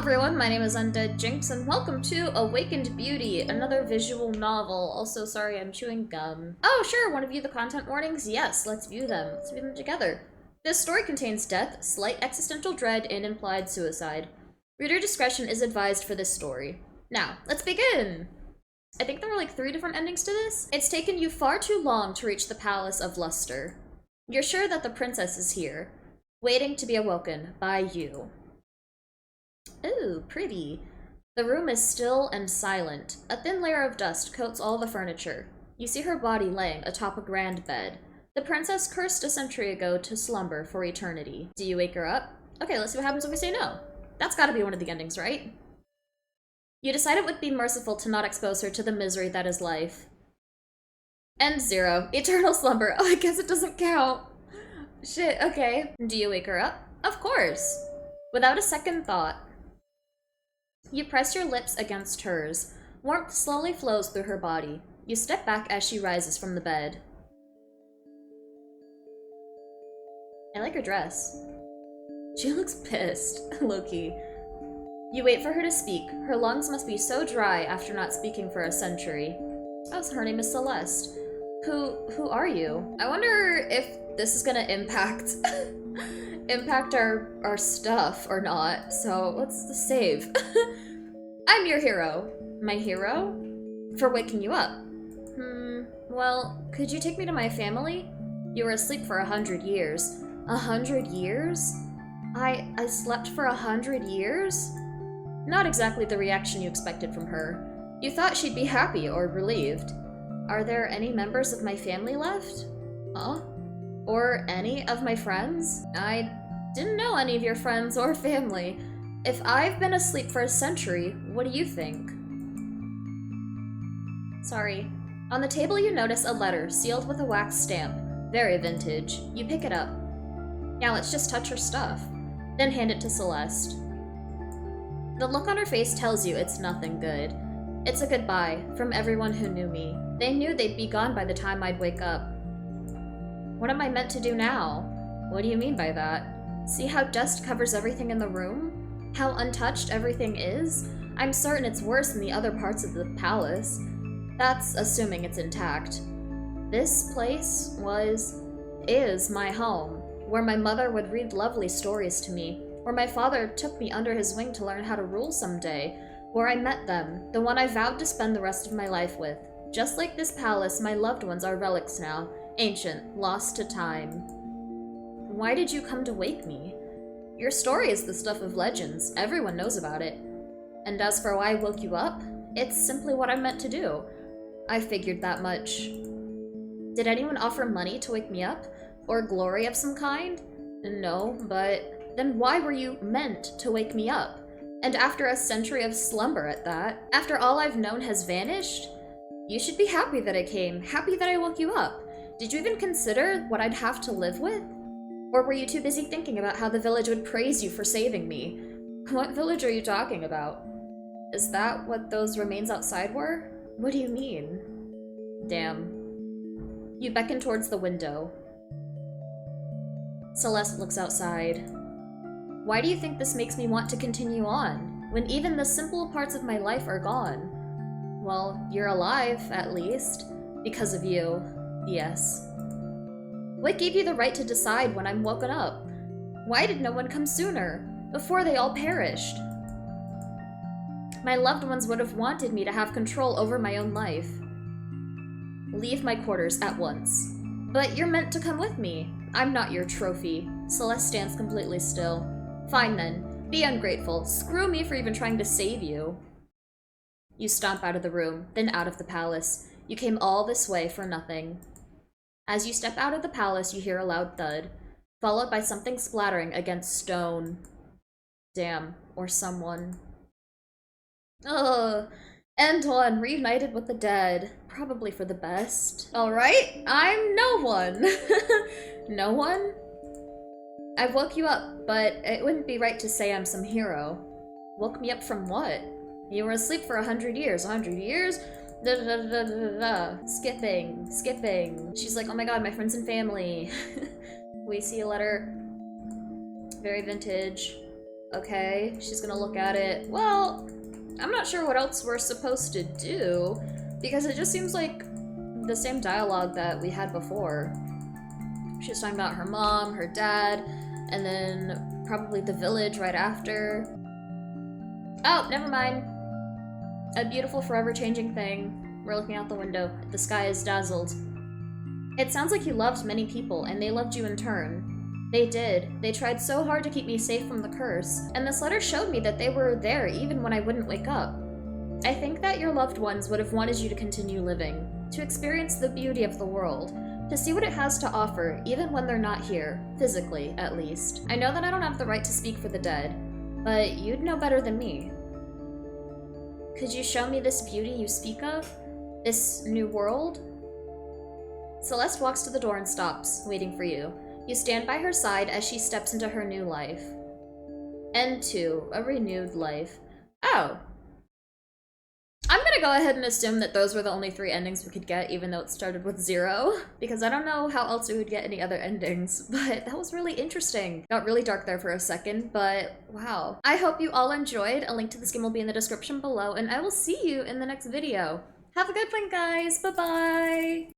everyone, my name is undeadjinx, and welcome to Awakened Beauty, another visual novel. Also, sorry, I'm chewing gum. Oh, sure, want to view the content warnings? Yes, let's view them. Let's view them together. This story contains death, slight existential dread, and implied suicide. Reader discretion is advised for this story. Now, let's begin! I think there are like 3 different endings to this. It's taken you far too long to reach the Palace of Luster. You're sure that the princess is here, waiting to be awoken by you. Ooh, pretty. The room is still and silent. A thin layer of dust coats all the furniture. You see her body laying atop a grand bed. The princess cursed a century ago to slumber for eternity. Do you wake her up? Okay, let's see what happens if we say no. That's gotta be one of the endings, right? You decide it would be merciful to not expose her to the misery that is life. End 0. Eternal slumber. Oh, I guess it doesn't count. Shit, okay. Do you wake her up? Of course. Without a second thought, you press your lips against hers. Warmth slowly flows through her body. You step back as she rises from the bed. I like her dress. She looks pissed, low-key. You wait for her to speak. Her lungs must be so dry after not speaking for a century. Oh, so her name is Celeste. Who are you? I wonder if this is gonna impact our stuff or not. So let's save. I'm your hero. My hero? For waking you up. Well, could you take me to my family? You were asleep for 100 years. 100 years? I slept for 100 years? Not exactly the reaction you expected from her. You thought she'd be happy or relieved. Are there any members of my family left? Huh? Or any of my friends? I didn't know any of your friends or family. If I've been asleep for a century, what do you think? Sorry. On the table you notice a letter sealed with a wax stamp. Very vintage. You pick it up. Now let's just touch her stuff. Then hand it to Celeste. The look on her face tells you it's nothing good. It's a goodbye from everyone who knew me. They knew they'd be gone by the time I'd wake up. What am I meant to do now? What do you mean by that? See how dust covers everything in the room? How untouched everything is? I'm certain it's worse in the other parts of the palace. That's assuming it's intact. This place is my home, where my mother would read lovely stories to me, where my father took me under his wing to learn how to rule someday, where I met them, the one I vowed to spend the rest of my life with. Just like this palace, my loved ones are relics now, ancient, lost to time. Why did you come to wake me? Your story is the stuff of legends. Everyone knows about it. And as for why I woke you up, it's simply what I'm meant to do. I figured that much. Did anyone offer money to wake me up? Or glory of some kind? No, but then why were you meant to wake me up? And after a century of slumber at that, after all I've known has vanished? You should be happy that I came, happy that I woke you up. Did you even consider what I'd have to live with? Or were you too busy thinking about how the village would praise you for saving me? What village are you talking about? Is that what those remains outside were? What do you mean? Damn. You beckon towards the window. Celeste looks outside. Why do you think this makes me want to continue on, when even the simple parts of my life are gone? Well, you're alive, at least. Because of you. Yes. What gave you the right to decide when I'm woken up? Why did no one come sooner, before they all perished? My loved ones would have wanted me to have control over my own life. Leave my quarters at once. But you're meant to come with me. I'm not your trophy. Celeste stands completely still. Fine then. Be ungrateful. Screw me for even trying to save you. You stomp out of the room, then out of the palace. You came all this way for nothing. As you step out of the palace, you hear a loud thud, followed by something splattering against stone. Damn. Or someone. Ugh. End 1. Reunited with the dead. Probably for the best. Alright, I'm no one. No one? I woke you up, but it wouldn't be right to say I'm some hero. Woke me up from what? You were asleep for 100 years. 100 years? Da da da da da da. Skipping. She's like, oh my god, my friends and family. We see a letter. Very vintage. Okay, she's gonna look at it. Well, I'm not sure what else we're supposed to do, because it just seems like the same dialogue that we had before. She's talking about her mom, her dad, and then probably the village right after. Oh, never mind. A beautiful, forever-changing thing. We're looking out the window. The sky is dazzled. It sounds like you loved many people, and they loved you in turn. They did. They tried so hard to keep me safe from the curse, and this letter showed me that they were there even when I wouldn't wake up. I think that your loved ones would have wanted you to continue living, to experience the beauty of the world, to see what it has to offer, even when they're not here, physically, at least. I know that I don't have the right to speak for the dead, but you'd know better than me. Could you show me this beauty you speak of? This new world? Celeste walks to the door and stops, waiting for you. You stand by her side as she steps into her new life. End 2, a renewed life. Oh. I'm gonna go ahead and assume that those were the only 3 endings we could get, even though it started with 0, because I don't know how else we would get any other endings, but that was really interesting. Got really dark there for a second, but wow. I hope you all enjoyed. A link to this game will be in the description below, and I will see you in the next video. Have a good one, guys. Bye-bye.